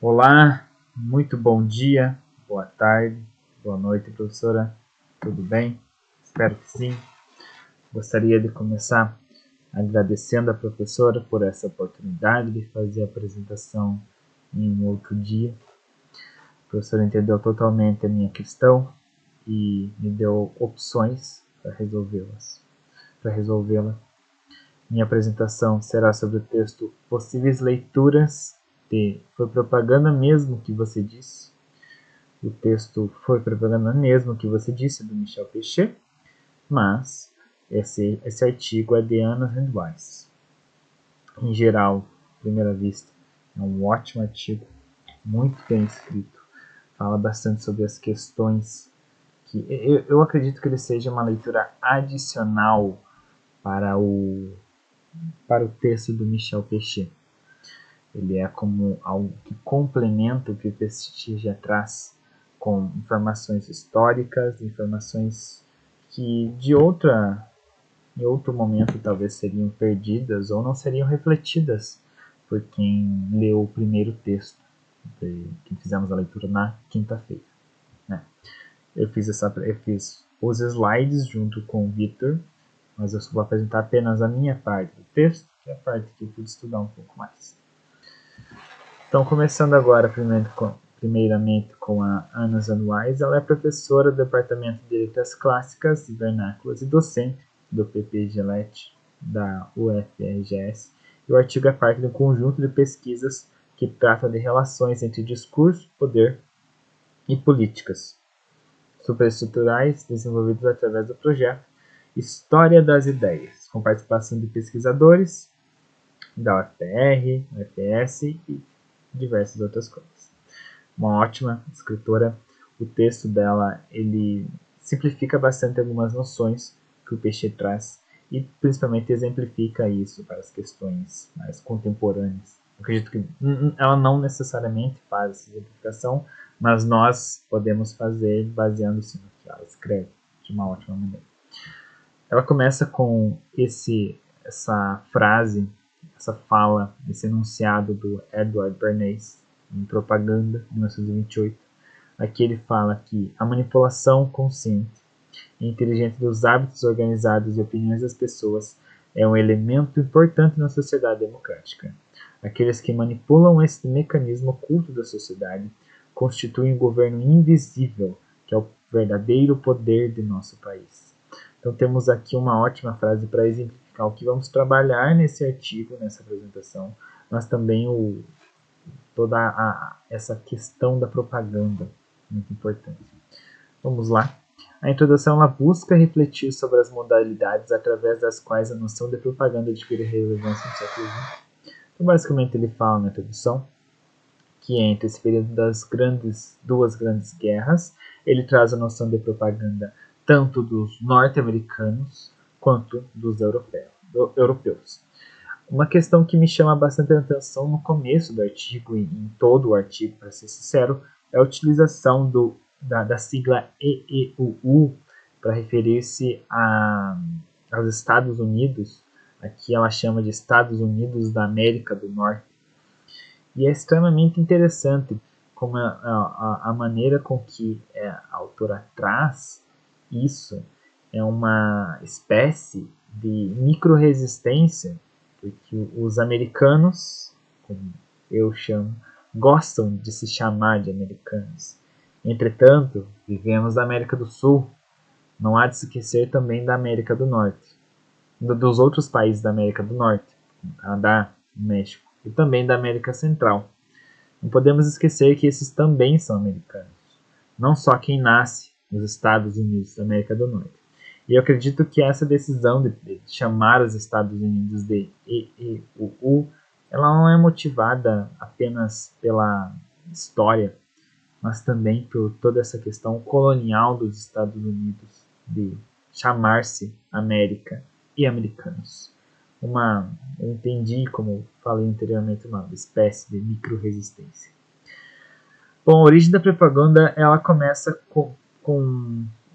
Olá, muito bom dia, boa tarde, boa noite, professora. Tudo bem? Espero que sim. Gostaria de começar agradecendo a professora por essa oportunidade de fazer a apresentação em um outro dia. A professora entendeu totalmente a minha questão e me deu opções para resolvê-la. Minha apresentação será sobre o texto Possíveis Leituras de Foi Propaganda Mesmo que Você Disse. O texto Foi Propaganda Mesmo que Você Disse, do Michel Pechet, mas esse artigo é de Anna Handweiss. Em geral, à primeira vista, é um ótimo artigo, muito bem escrito, fala bastante sobre as questões que eu acredito que ele seja uma leitura adicional para o texto do Michel Pechet. Ele é como algo que complementa o que o Pechet já traz, com informações históricas, informações que em outro momento talvez seriam perdidas ou não seriam refletidas por quem leu o primeiro texto, que fizemos a leitura na quinta-feira. Né? Eu fiz os slides junto com o Victor, mas eu vou apresentar apenas a minha parte do texto, que é a parte que eu pude estudar um pouco mais. Então, começando agora, primeiramente com a Anna Handweiss, ela é professora do Departamento de Letras Clássicas, Vernáculas e docente do PP Gillette, da UFRGS, e o artigo é parte de um conjunto de pesquisas que trata de relações entre discurso, poder e políticas superestruturais desenvolvidos através do projeto História das Ideias, com participação de pesquisadores da UFR, UFS e diversas outras coisas. Uma ótima escritora. O texto dela, ele simplifica bastante algumas noções que o Pechet traz e principalmente exemplifica isso para as questões mais contemporâneas. Eu acredito que ela não necessariamente faz essa exemplificação, mas nós podemos fazer baseando-se no que ela escreve de uma ótima maneira. Ela começa com essa frase, essa fala, esse enunciado do Edward Bernays, em Propaganda, de 1928. Aqui ele fala que a manipulação consciente e inteligente dos hábitos organizados e opiniões das pessoas é um elemento importante na sociedade democrática. Aqueles que manipulam este mecanismo oculto da sociedade constituem um governo invisível, que é o verdadeiro poder de nosso país. Então temos aqui uma ótima frase para exemplificar o que vamos trabalhar nesse artigo, nessa apresentação, mas também toda essa questão da propaganda, muito importante. Vamos lá. A introdução ela busca refletir sobre as modalidades através das quais a noção de propaganda adquire relevância no século XX. Então, basicamente, ele fala na introdução que entre esse período das duas grandes guerras, ele traz a noção de propaganda tanto dos norte-americanos quanto dos europeus. Uma questão que me chama bastante atenção no começo do artigo e em todo o artigo, para ser sincero, é a utilização da sigla EEUU para referir-se aos Estados Unidos. Aqui ela chama de Estados Unidos da América do Norte. E é extremamente interessante como a maneira com que a autora traz isso é uma espécie de micro-resistência, porque os americanos, como eu chamo, gostam de se chamar de americanos. Entretanto, vivemos na América do Sul, não há de se esquecer também da América do Norte, dos outros países da América do Norte, Canadá, México, e também da América Central. Não podemos esquecer que esses também são americanos, não só quem nasce nos Estados Unidos da América do Norte. E eu acredito que essa decisão de chamar os Estados Unidos de EEUU, ela não é motivada apenas pela história, mas também por toda essa questão colonial dos Estados Unidos de chamar-se América e americanos. Eu entendi, como falei anteriormente, uma espécie de micro-resistência. Bom, a origem da propaganda ela começa com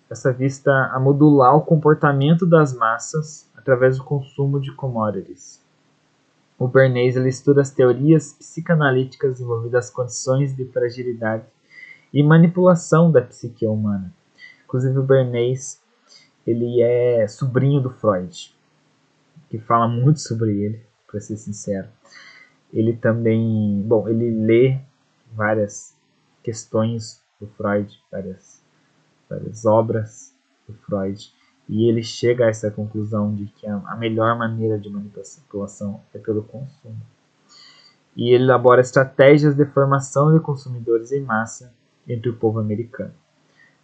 essa vista a modular o comportamento das massas através do consumo de commodities. O Bernays ele estuda as teorias psicanalíticas envolvidas às condições de fragilidade e manipulação da psique humana. Inclusive o Bernays ele é sobrinho do Freud, que fala muito sobre ele, para ser sincero. Ele também, ele lê várias questões do Freud, várias obras do Freud, e ele chega a essa conclusão de que a melhor maneira de manipulação é pelo consumo. E ele elabora estratégias de formação de consumidores em massa entre o povo americano.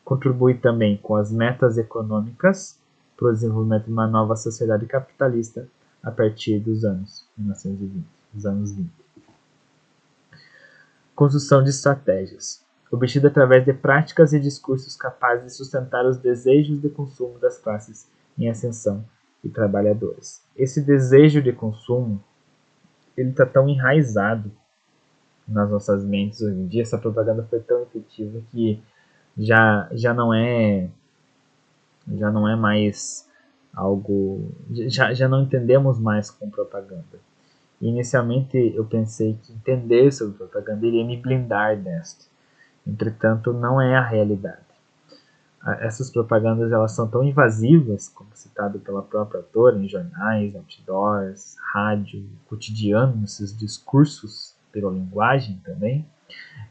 Contribui também com as metas econômicas para o desenvolvimento de uma nova sociedade capitalista a partir dos anos 1920, dos anos 20. Construção de estratégias, obtida através de práticas e discursos capazes de sustentar os desejos de consumo das classes em ascensão e trabalhadoras. Esse desejo de consumo ele está tão enraizado nas nossas mentes hoje em dia, essa propaganda foi tão efetiva que já não é mais algo, já não entendemos mais com propaganda. Inicialmente eu pensei que entender sobre propaganda iria me blindar desta. Entretanto, não é a realidade. Essas propagandas elas são tão invasivas, como citado pela própria autora, em jornais, outdoors, rádio, cotidiano, nos seus discursos, pela linguagem também,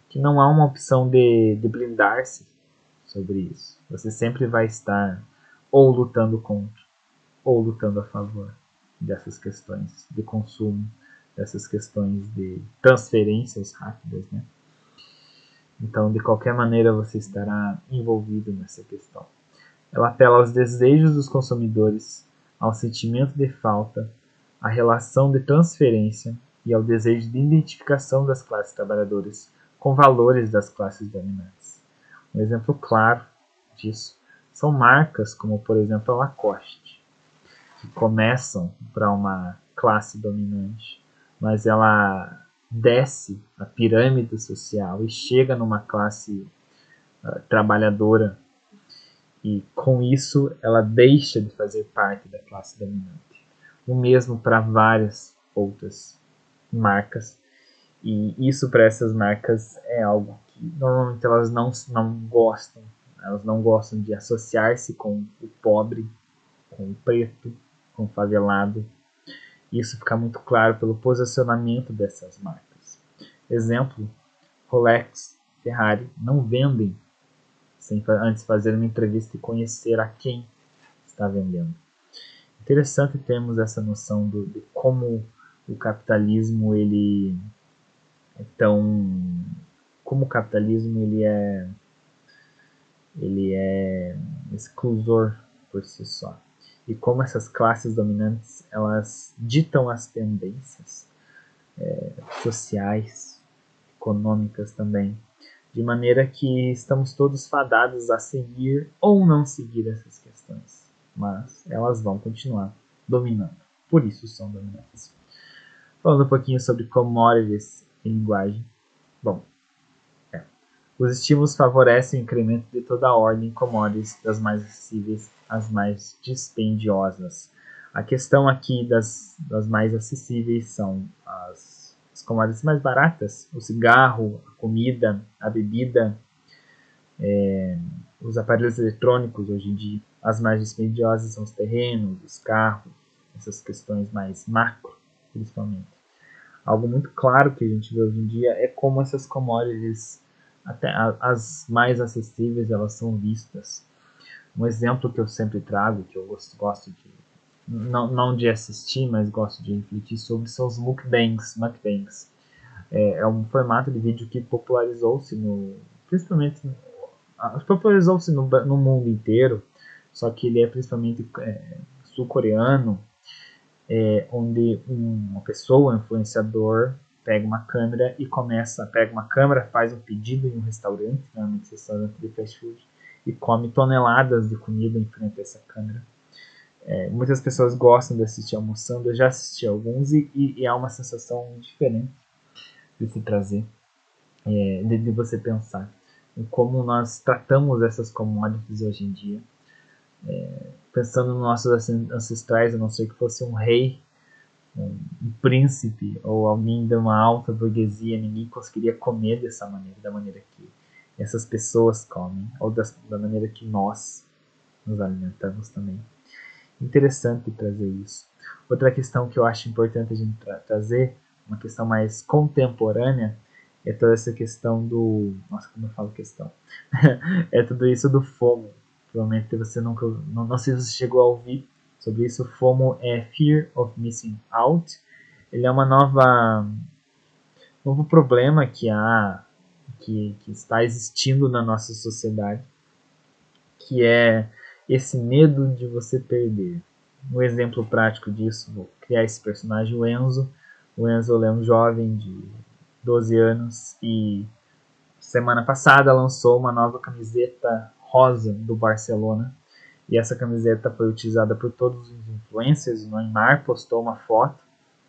que não há uma opção de blindar-se sobre isso. Você sempre vai estar ou lutando contra, ou lutando a favor dessas questões de consumo, dessas questões de transferências rápidas, né? Então, de qualquer maneira, você estará envolvido nessa questão. Ela apela aos desejos dos consumidores, ao sentimento de falta, à relação de transferência e ao desejo de identificação das classes trabalhadoras com valores das classes dominantes. Um exemplo claro disso são marcas como, por exemplo, a Lacoste, que começam para uma classe dominante, mas ela desce a pirâmide social e chega numa classe trabalhadora, e com isso ela deixa de fazer parte da classe dominante. O mesmo para várias outras marcas, e isso para essas marcas é algo que normalmente elas não gostam. Elas não gostam de associar-se com o pobre, com o preto, com o favelado. Isso fica muito claro pelo posicionamento dessas marcas. Exemplo, Rolex, Ferrari não vendem sem antes fazer uma entrevista e conhecer a quem está vendendo. Interessante termos essa noção de como o capitalismo ele é tão, como o capitalismo ele é exclusor por si só, e como essas classes dominantes elas ditam as tendências sociais, econômicas também, de maneira que estamos todos fadados a seguir ou não seguir essas questões, mas elas vão continuar dominando, por isso são dominantes. Falando um pouquinho sobre commodities em linguagem. Bom, os estímulos favorecem o incremento de toda a ordem em commodities, das mais acessíveis às mais dispendiosas. A questão aqui das mais acessíveis são as commodities mais baratas, o cigarro, a comida, a bebida, os aparelhos eletrônicos hoje em dia. As mais dispendiosas são os terrenos, os carros, essas questões mais macro, principalmente. Algo muito claro que a gente vê hoje em dia é como essas commodities, até as mais acessíveis, elas são vistas. Um exemplo que eu sempre trago, que eu gosto de, não de assistir, mas gosto de refletir sobre, são os mukbangs. É um formato de vídeo que popularizou-se popularizou-se no mundo inteiro, só que ele é principalmente sul-coreano, onde uma pessoa, um influenciador, pega uma câmera, faz um pedido em um restaurante, normalmente restaurante de fast food, e come toneladas de comida em frente a essa câmera. Muitas pessoas gostam de assistir almoçando, eu já assisti alguns e é uma sensação diferente de se trazer, de você pensar em como nós tratamos essas commodities hoje em dia. Pensando nos nossos ancestrais, a não ser que fosse um rei, um príncipe ou alguém de uma alta burguesia, ninguém conseguiria comer dessa maneira, da maneira que essas pessoas comem, ou da maneira que nós nos alimentamos também. Interessante trazer isso. Outra questão que eu acho importante a gente trazer, uma questão mais contemporânea, é toda essa questão do... Nossa, como eu falo questão? É tudo isso do FOMO. Provavelmente você nunca... Não sei se você chegou a ouvir sobre isso. FOMO é Fear of Missing Out. Ele é uma novo problema que está existindo na nossa sociedade, que é esse medo de você perder. Um exemplo prático disso, vou criar esse personagem, o Enzo. O Enzo é um jovem de 12 anos e semana passada lançou uma nova camiseta rosa do Barcelona. E essa camiseta foi utilizada por todos os influencers. O Neymar postou uma foto,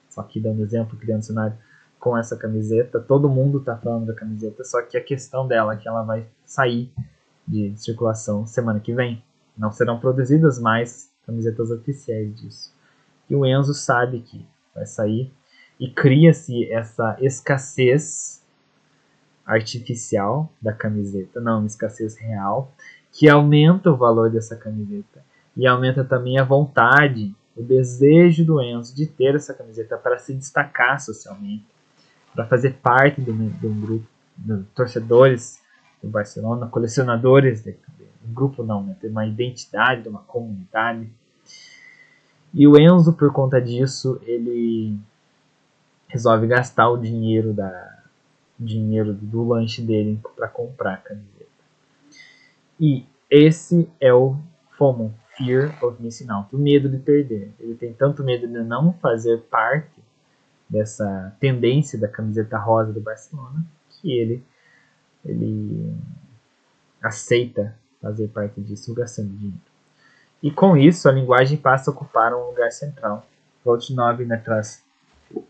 só que dando exemplo, criando cenário, com essa camiseta. Todo mundo está falando da camiseta, só que a questão dela é que ela vai sair de circulação semana que vem. Não serão produzidas mais camisetas oficiais disso. E o Enzo sabe que vai sair e cria-se essa escassez artificial da camiseta, não, uma escassez real, que aumenta o valor dessa camiseta e aumenta também a vontade, o desejo do Enzo de ter essa camiseta para se destacar socialmente, para fazer parte de um grupo de torcedores do Barcelona, colecionadores de um grupo não, né? Ter uma identidade, de uma comunidade. E o Enzo, por conta disso, ele resolve gastar o dinheiro do lanche dele para comprar a camiseta. E esse é o FOMO, Fear of Missing Out, o medo de perder. Ele tem tanto medo de não fazer parte dessa tendência da camiseta rosa do Barcelona que ele aceita fazer parte disso gastando dinheiro. E com isso, a linguagem passa a ocupar um lugar central. Voltnov traz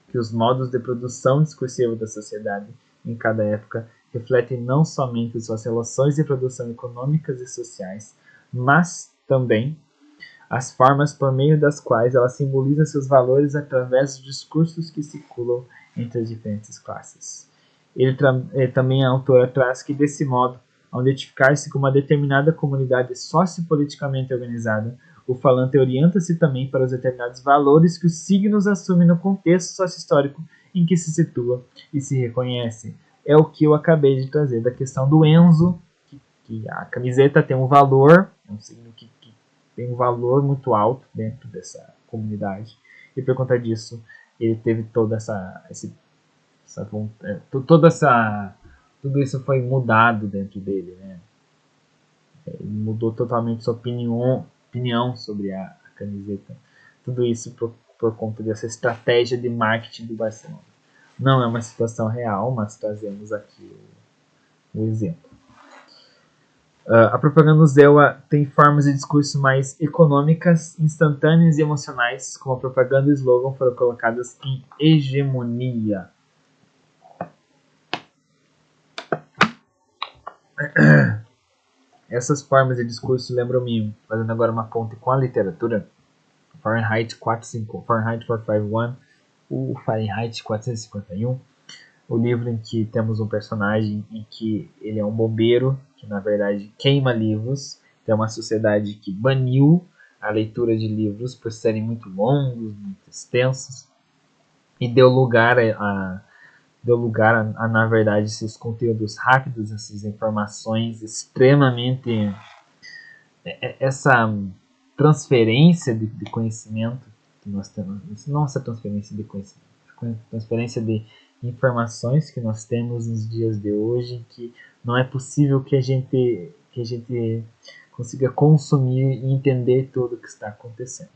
que os modos de produção discursiva da sociedade em cada época refletem não somente suas relações de produção econômicas e sociais, mas também as formas por meio das quais ela simboliza seus valores através dos discursos que circulam entre as diferentes classes. Ele também, a autora, traz que, desse modo, ao identificar-se com uma determinada comunidade sociopoliticamente organizada, o falante orienta-se também para os determinados valores que os signos assumem no contexto socio-histórico em que se situa e se reconhece. É o que eu acabei de trazer da questão do Enzo, que a camiseta tem um valor, é um signo que tem um valor muito alto dentro dessa comunidade, e por conta disso ele teve tudo isso foi mudado dentro dele, né? Ele mudou totalmente sua opinião sobre a camiseta. Tudo isso por conta dessa estratégia de marketing do Barcelona. Não é uma situação real, mas trazemos aqui o exemplo. A propaganda Zewa tem formas de discurso mais econômicas, instantâneas e emocionais, como a propaganda e o slogan foram colocadas em hegemonia. Essas formas de discurso lembram-me, fazendo agora uma ponte com a literatura, Fahrenheit 451, o Fahrenheit 451, o livro em que temos um personagem em que ele é um bombeiro, que na verdade queima livros. Tem uma sociedade que baniu a leitura de livros por serem muito longos, muito extensos, e deu lugar a na verdade, esses conteúdos rápidos, essas informações extremamente... Essa transferência de conhecimento que nós temos, não essa transferência de conhecimento, transferência de informações que nós temos nos dias de hoje, que não é possível que a gente consiga consumir e entender tudo o que está acontecendo.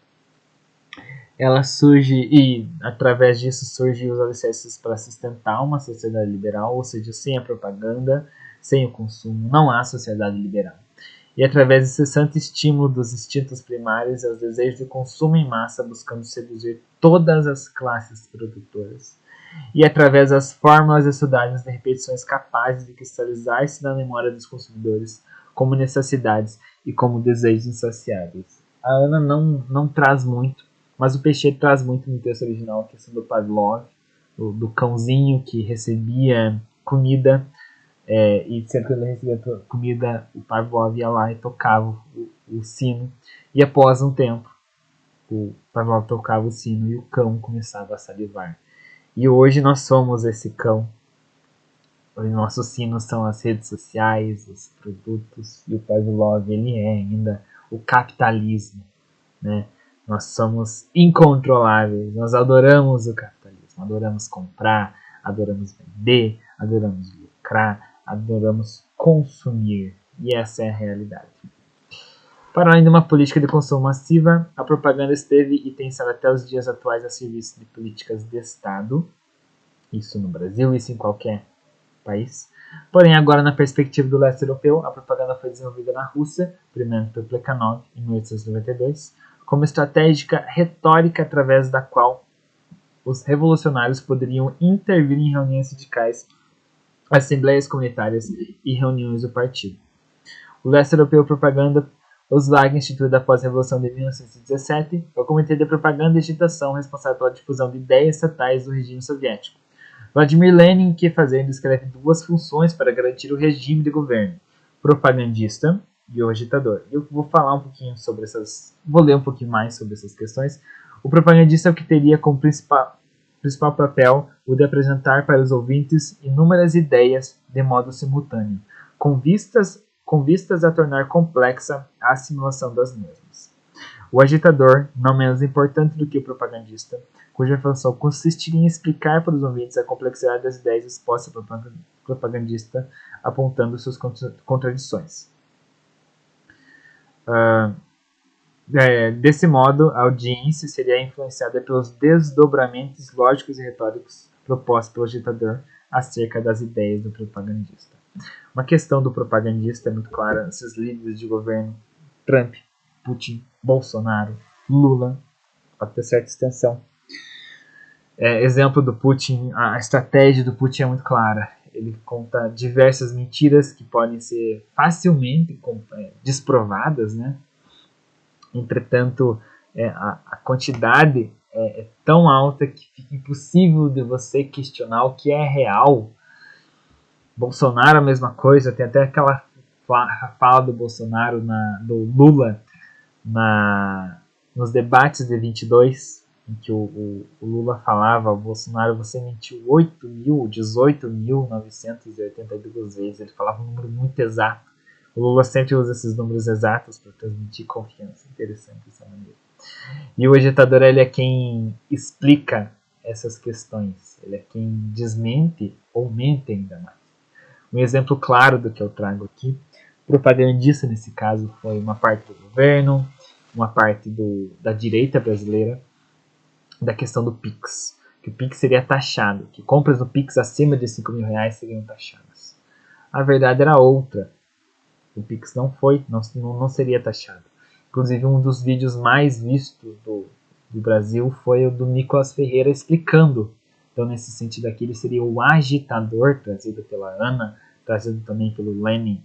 Ela surge, e através disso surgem os alicerces para sustentar uma sociedade liberal, ou seja, sem a propaganda, sem o consumo, não há sociedade liberal. E através do incessante estímulo dos instintos primários e aos desejos de consumo em massa, buscando seduzir todas as classes produtoras. E através das fórmulas estudadas de repetições capazes de cristalizar-se na memória dos consumidores como necessidades e como desejos insaciáveis. A Ana não traz muito Mas o Peixeira traz muito no texto original a questão do Pavlov, do cãozinho que recebia comida, e sempre que ele recebia comida, o Pavlov ia lá e tocava o sino. E após um tempo, o Pavlov tocava o sino e o cão começava a salivar. E hoje nós somos esse cão. Os nossos sinos são as redes sociais, os produtos, e o Pavlov ele é ainda o capitalismo, né? Nós somos incontroláveis, nós adoramos o capitalismo, adoramos comprar, adoramos vender, adoramos lucrar, adoramos consumir, e essa é a realidade. Para além de uma política de consumo massiva, a propaganda esteve e tem estado até os dias atuais a serviço de políticas de Estado, isso no Brasil, isso em qualquer país. Porém, agora na perspectiva do leste europeu, a propaganda foi desenvolvida na Rússia, primeiro pelo Plekhanov, em 1892, como estratégia retórica através da qual os revolucionários poderiam intervir em reuniões sindicais, assembleias comunitárias e reuniões do partido. O leste europeu propaganda, os Wagner, instituído após a Revolução de 1917, é o Comitê de Propaganda e Agitação responsável pela difusão de ideias estatais do regime soviético. Vladimir Lenin, que fazendo, escreve duas funções para garantir o regime de governo: propagandista e o agitador. Eu vou falar um pouquinho sobre essas, vou ler um pouquinho mais sobre essas questões. O propagandista é o que teria como principal papel o de apresentar para os ouvintes inúmeras ideias de modo simultâneo, com vistas a tornar complexa a assimilação das mesmas. O agitador, não menos importante do que o propagandista, cuja função consistiria em explicar para os ouvintes a complexidade das ideias expostas pelo propagandista, apontando suas contradições. Desse modo, a audiência seria influenciada pelos desdobramentos lógicos e retóricos propostos pelo agitador acerca das ideias do propagandista. Uma questão do propagandista é muito clara: esses líderes de governo, Trump, Putin, Bolsonaro, Lula, até certa extensão. Exemplo do Putin, a estratégia do Putin é muito clara. Ele conta diversas mentiras que podem ser facilmente desprovadas, né? Entretanto, a quantidade é tão alta que fica impossível de você questionar o que é real. Bolsonaro a mesma coisa, tem até aquela fala do Bolsonaro, do Lula, nos debates de 22, em que o Lula falava ao Bolsonaro: você mentiu 18.982 vezes. Ele falava um número muito exato. O Lula sempre usa esses números exatos para transmitir confiança. Interessante essa maneira. E o agitador, ele é quem explica essas questões. Ele é quem desmente ou mente ainda mais. Um exemplo claro do que eu trago aqui: propagandista nesse caso foi uma parte do governo, uma parte da direita brasileira, da questão do Pix, que o Pix seria taxado, que compras no Pix acima de R$5.000 seriam taxadas. A verdade era outra. O Pix não seria taxado. Inclusive, um dos vídeos mais vistos do Brasil foi o do Nicolas Ferreira explicando. Então, nesse sentido aqui, ele seria o agitador, trazido pela Ana, trazido também pelo Lenin,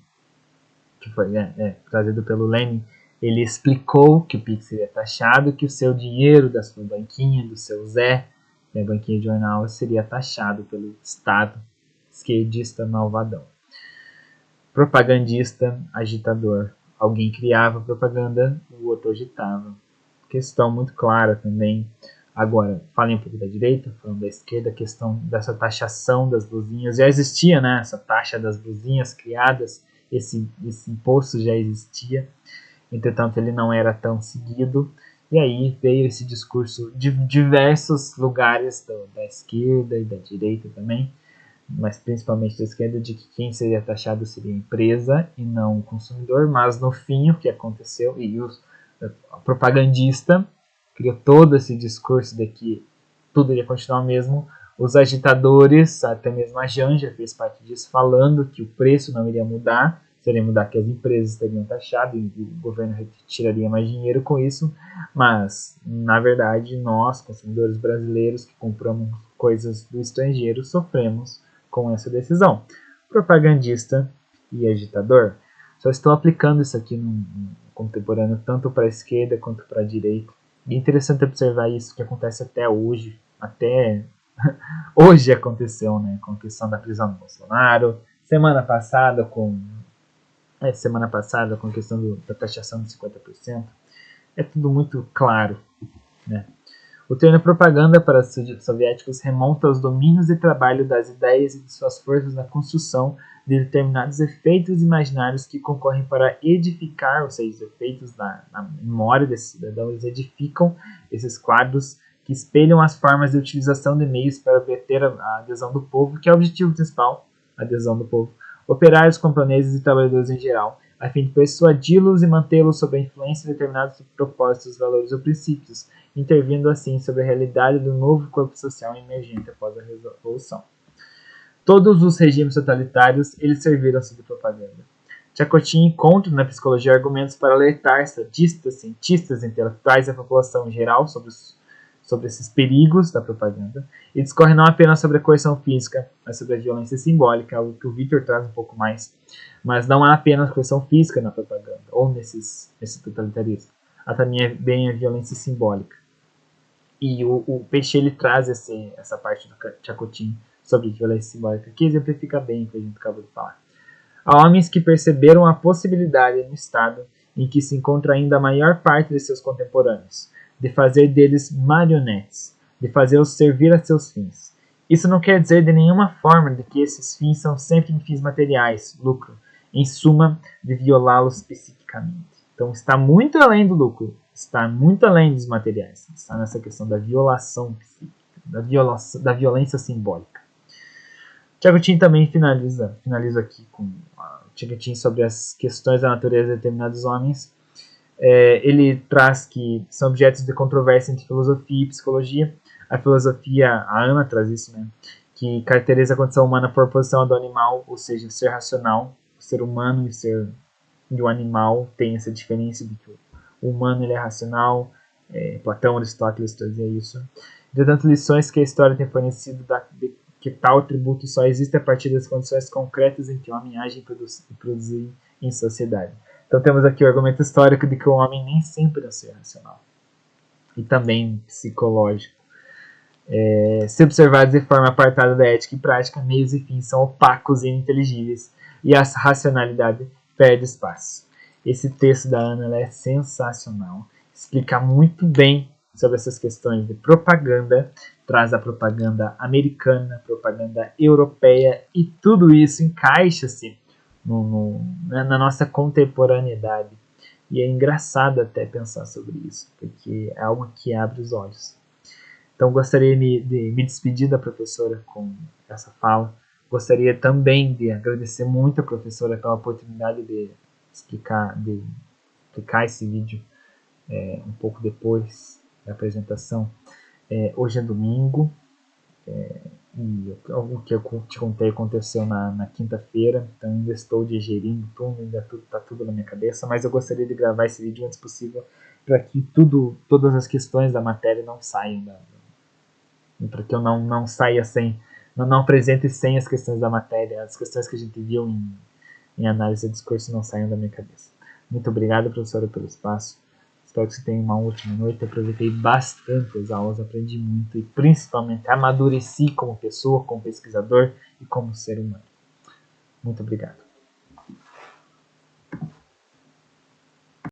que foi trazido pelo Lenin. Ele explicou que o Pix seria taxado, que o seu dinheiro da sua banquinha, do seu Zé, da banquinha de jornal, seria taxado pelo Estado esquerdista malvadão. Propagandista, agitador. Alguém criava propaganda, o outro agitava. Questão muito clara também. Agora, falem um pouco da direita, falando da esquerda, a questão dessa taxação das blusinhas. Já existia, né, essa taxa das blusinhas criadas, esse imposto já existia. Entretanto, ele não era tão seguido. E aí veio esse discurso de diversos lugares da esquerda e da direita também, mas principalmente da esquerda, de que quem seria taxado seria a empresa e não o consumidor. Mas no fim, o que aconteceu, e o propagandista criou todo esse discurso de que tudo iria continuar mesmo. Os agitadores, até mesmo a Janja fez parte disso, falando que o preço não iria mudar, seria mudar que as empresas teriam taxado e o governo retiraria mais dinheiro com isso. Mas, na verdade, nós, consumidores brasileiros que compramos coisas do estrangeiro, sofremos com essa decisão. Propagandista e agitador. Só estou aplicando isso aqui no contemporâneo tanto para a esquerda quanto para a direita. E é interessante observar isso que acontece até hoje, até hoje aconteceu, né, com a questão da prisão do Bolsonaro, semana passada com a questão da taxação de 50%, é tudo muito claro, né? O termo propaganda para os soviéticos remonta aos domínios de trabalho das ideias e de suas forças na construção de determinados efeitos imaginários que concorrem para edificar, ou seja, os efeitos na memória desses cidadãos edificam esses quadros que espelham as formas de utilização de meios para obter a adesão do povo, que é o objetivo principal, a adesão do povo, operários, camponeses e trabalhadores em geral, a fim de persuadi-los e mantê-los sob a influência de determinados propósitos, valores ou princípios, intervindo assim sobre a realidade do novo corpo social emergente após a Revolução. Todos os regimes totalitários eles serviram-se de propaganda. Chacotin encontra na psicologia argumentos para alertar estadistas, cientistas, intelectuais e a população em geral sobre esses perigos da propaganda, e discorre não apenas sobre a coerção física, mas sobre a violência simbólica, algo que o Victor traz um pouco mais. Mas não há apenas coerção física na propaganda, ou nesse totalitarismo. Há também bem a violência simbólica. E o Peixe ele traz essa parte do Chacotin sobre violência simbólica, que exemplifica bem o que a gente acabou de falar. Há homens que perceberam a possibilidade no estado em que se encontra ainda a maior parte de seus contemporâneos, de fazer deles marionetes, de fazê-los servir a seus fins. Isso não quer dizer de nenhuma forma de que esses fins são sempre em fins materiais, lucro, em suma, de violá-los psiquicamente. Então está muito além do lucro, está muito além dos materiais, está nessa questão da violação psíquica, da violência simbólica. Chacotin também finaliza aqui com Chacotin sobre as questões da natureza de determinados homens. Ele traz que são objetos de controvérsia entre filosofia e psicologia. A filosofia, a Ana traz isso, né, que caracteriza a condição humana por oposição ao do animal, ou seja, o ser racional, o ser humano e o animal tem essa diferença de que o humano ele é racional, Platão, Aristóteles trazia isso. Entretanto, lições que a história tem fornecido de que tal atributo só existe a partir das condições concretas em que o homem age e produz em sociedade. Então temos aqui o argumento histórico de que o homem nem sempre é um ser racional. E também psicológico. Se observados de forma apartada da ética e prática, meios e fins são opacos e ininteligíveis, e a racionalidade perde espaço. Esse texto da Ana é sensacional. Explica muito bem sobre essas questões de propaganda, traz a propaganda americana, propaganda europeia, e tudo isso encaixa-se na nossa contemporaneidade. E é engraçado até pensar sobre isso, porque é algo que abre os olhos. Então gostaria de me despedir da professora com essa fala. Gostaria também de agradecer muito a professora pela oportunidade de explicar esse vídeo um pouco depois da apresentação. Hoje é domingo, e o que eu te contei aconteceu na quinta-feira, então ainda estou digerindo tudo, ainda está tudo na minha cabeça, mas eu gostaria de gravar esse vídeo o antes possível para que todas as questões da matéria não saiam, para que eu não saia sem, não apresente sem as questões da matéria, as questões que a gente viu em análise de discurso não saiam da minha cabeça. Muito obrigado, professora, pelo espaço. Espero que você tenha uma ótima noite. Aproveitei bastante as aulas, aprendi muito e principalmente amadureci como pessoa, como pesquisador e como ser humano. Muito obrigado.